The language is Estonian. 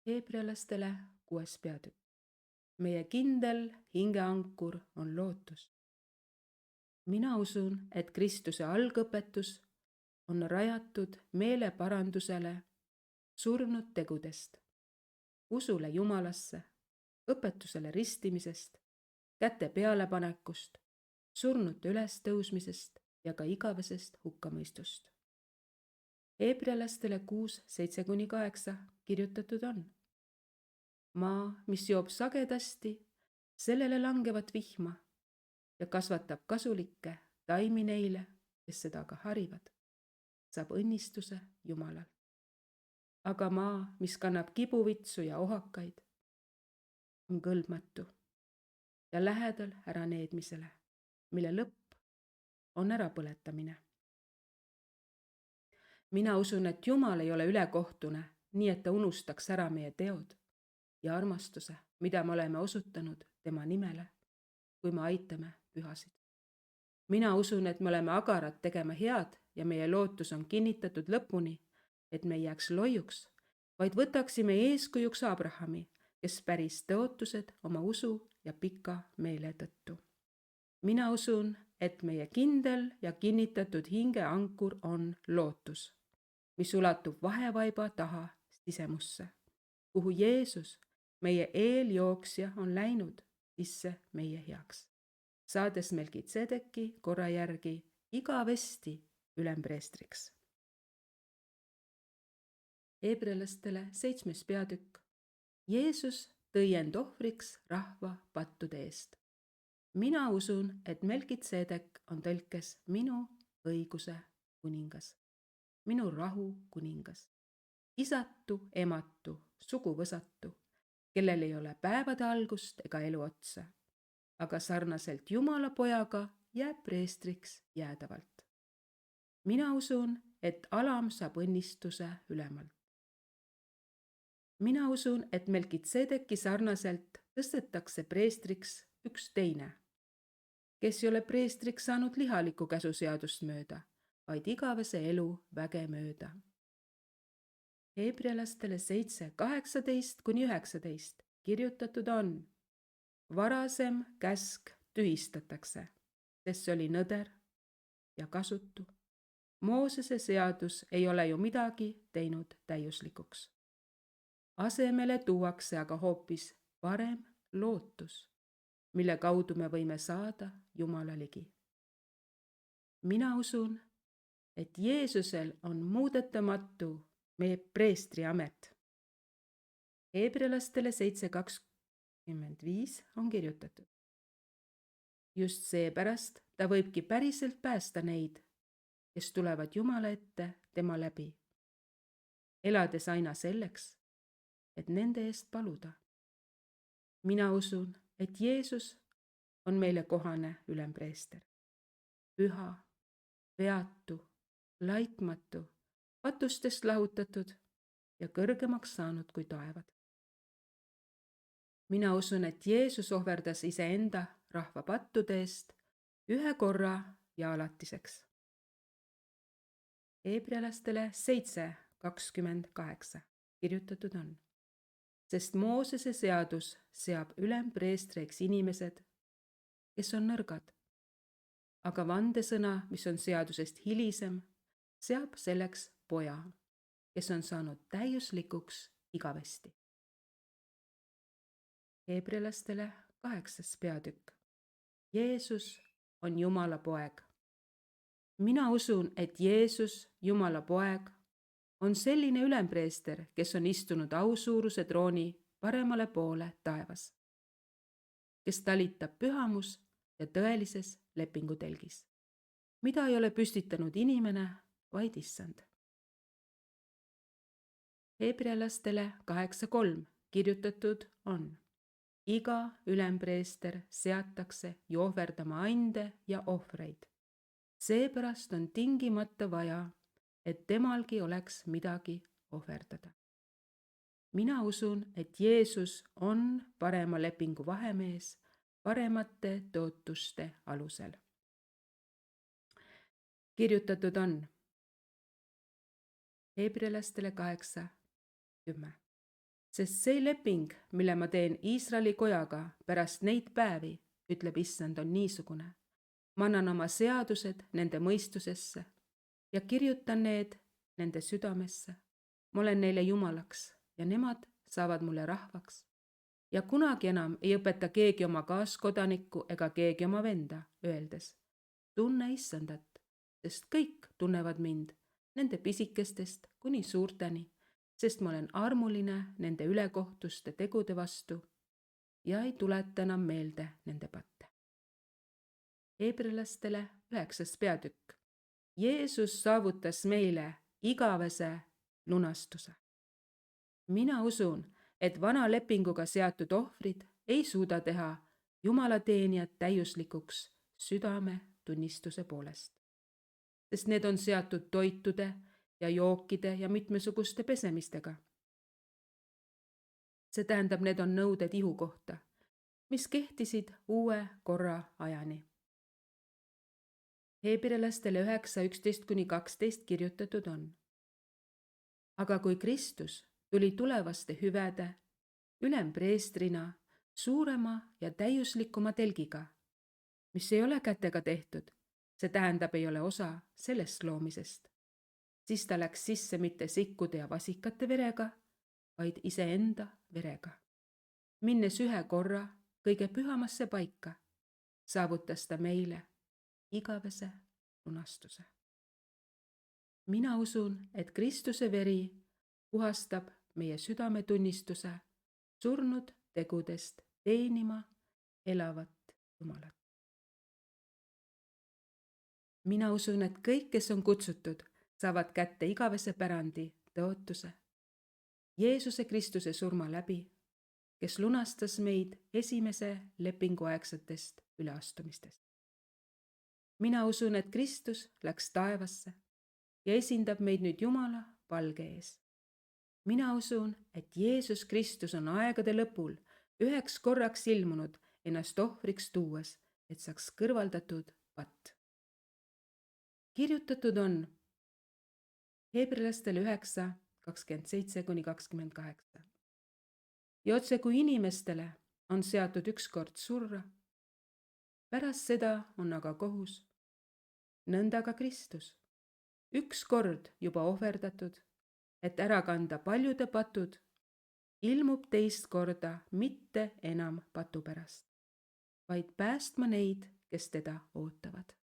Heebrealastele 6. peatükk. Meie kindel hingeankur on lootus. Mina usun, et Kristuse algõpetus on rajatud meeleparandusele surnud tegudest, usule Jumalasse, õpetusele ristimisest, käte pealepanekust, surnute ülestõusmisest ja ka igavesest hukkamõistust. Heebrealastele 6:7-8 kirjutatud on: maa, mis joob sagedasti, sellele langevat vihma ja kasvatab kasulikke taimi neile, kes seda ka harivad, saab õnnistuse Jumalalt. Aga maa, mis kannab kibuvitsu ja ohakaid, on kõlbmatu ja lähedal äraneedmisele, mille lõpp on ärapõletamine. Mina usun, et Jumal ei ole ülekohtune, nii et ta unustaks ära meie teod ja armastuse, mida me oleme osutanud tema nimele, kui me aitame pühasid. Mina usun, et me oleme agarad tegema head ja meie lootus on kinnitatud lõpuni, et me ei jääks loiuks, vaid võtaksime eeskujuks Abrahami, kes päris tõotused oma usu ja pika meele tõttu. Mina usun, et meie kindel ja kinnitatud hingeankur on lootus, mis ulatub vahevaiba taha sisemusse, kuhu Jeesus, meie eeljooksja, on läinud sisse meie heaks, saades Melkitsedeki korra järgi igavesti ülempreestriks. Heebrealastele 7. peatükk. Jeesus tõi end ohvriks rahva pattude eest. Mina usun, et Melkitsedek on tõlkes minu õiguse kuningas, minu rahu kuningas, isatu, ematu, suguvõsatu, kellel ei ole päevade algust ega elu otsa, aga sarnaselt Jumala pojaga jääb preestriks jäädavalt. Mina usun, et alam saab õnnistuse ülemalt. Mina usun, et Melkitsedeki sarnaselt tõstetakse preestriks üks teine, kes ei ole preestriks saanud lihaliku käsuseadust mööda, vaid igavese elu väge mööda. Heebrealastele 7:18-19 kirjutatud on: varasem käsk tühistatakse, sest see oli nõder ja kasutu. Moosese seadus ei ole ju midagi teinud täiuslikuks. Asemele tuuakse aga hoopis parem lootus, mille kaudu me võime saada Jumala ligi. Mina usun, et Jeesusel on muudetamatu meie preestri amet. Heebrealastele 7:25 on kirjutatud: just seepärast ta võibki päriselt päästa neid, kes tulevad Jumala ette tema läbi, elades aina selleks, et nende eest paluda. Mina usun, et Jeesus on meile kohane ülempreester, püha, veatu, laitmatu, patustest lahutatud ja kõrgemaks saanud kui taevad. Mina usun, et Jeesus ohverdas iseenda rahva pattude eest ühe korra ja alatiseks. Heebrealastele 7:28 kirjutatud on: sest Moosese seadus seab ülempreestriks inimesed, kes on nõrgad, aga vandesõna, mis on seadusest hilisem, seab selleks poja, kes on saanud täiuslikuks igavesti. Heebrealastele 8. peatükk. Jeesus on Jumala poeg. Mina usun, et Jeesus, Jumala poeg, on selline ülempreester, kes on istunud ausuuruse trooni paremale poole taevas, kes talitab pühamus ja tõelises lepingutelgis, mida ei ole püstitanud inimene, vaid Issand. Heebrealastele 8:3 kirjutatud on: iga ülempreester seatakse ju ohverdama ande ja ohvreid. Seepärast on tingimata vaja, et temalgi oleks midagi ohverdada. Mina usun, et Jeesus on parema lepingu vahemees paremate tõotuste alusel. Kirjutatud on Heebrealastele 8:10. Sest see leping, mille ma teen Iisraeli kojaga pärast neid päevi, ütleb Issand, on niisugune. Ma annan oma seadused nende mõistusesse ja kirjutan need nende südamesse. Ma olen neile Jumalaks ja nemad saavad mulle rahvaks. Ja kunagi enam ei õpeta keegi oma kaaskodanikku ega keegi oma venda, öeldes: tunne Issandat, sest kõik tunnevad mind, nende pisikestest kuni suurteni, sest ma olen armuline nende ülekohtuste tegude vastu ja ei tuleta enam meelde nende patte. Heebrealastele 9. peatükk. Jeesus saavutas meile igavese lunastuse. Mina usun, et vana lepinguga seatud ohvrid ei suuda teha Jumala teenijat täiuslikuks südame tunnistuse poolest, sest need on seatud toitude ja jookide ja mitmesuguste pesemistega. See tähendab, need on nõuded ihu kohta, mis kehtisid uue korra ajani. Heebrealastele 9:11-12 kirjutatud on: aga kui Kristus tuli tulevaste hüvede ülempreestrina suurema ja täiuslikuma telgiga, mis ei ole kätega tehtud, see tähendab, ei ole osa sellest loomisest, siis ta läks sisse mitte sikkude ja vasikate verega, vaid iseenda verega. Minnes ühe korra kõige pühamasse paika, saavutas ta meile igavese lunastuse. Mina usun, et Kristuse veri puhastab meie südametunnistuse surnud tegudest teenima elavat Jumalat. Mina usun, et kõik, kes on kutsutud, saavad kätte igavese pärandi tõotuse Jeesuse Kristuse surma läbi, kes lunastas meid esimese lepinguaegsetest üleastumistest. Mina usun, et Kristus läks taevasse ja esindab meid nüüd Jumala palge ees. Mina usun, et Jeesus Kristus on aegade lõpul üheks korraks ilmunud ennast ohvriks tuues, et saaks kõrvaldatud patt. Kirjutatud on Heebrealastele 9:27-28. Ja otse kui inimestele on seatud ükskord surra, pärast seda on aga kohus, nõnda ka Kristus, ükskord juba ohverdatud, et ära kanda paljude patud, ilmub teist korda mitte enam patu pärast, vaid päästma neid, kes teda ootavad.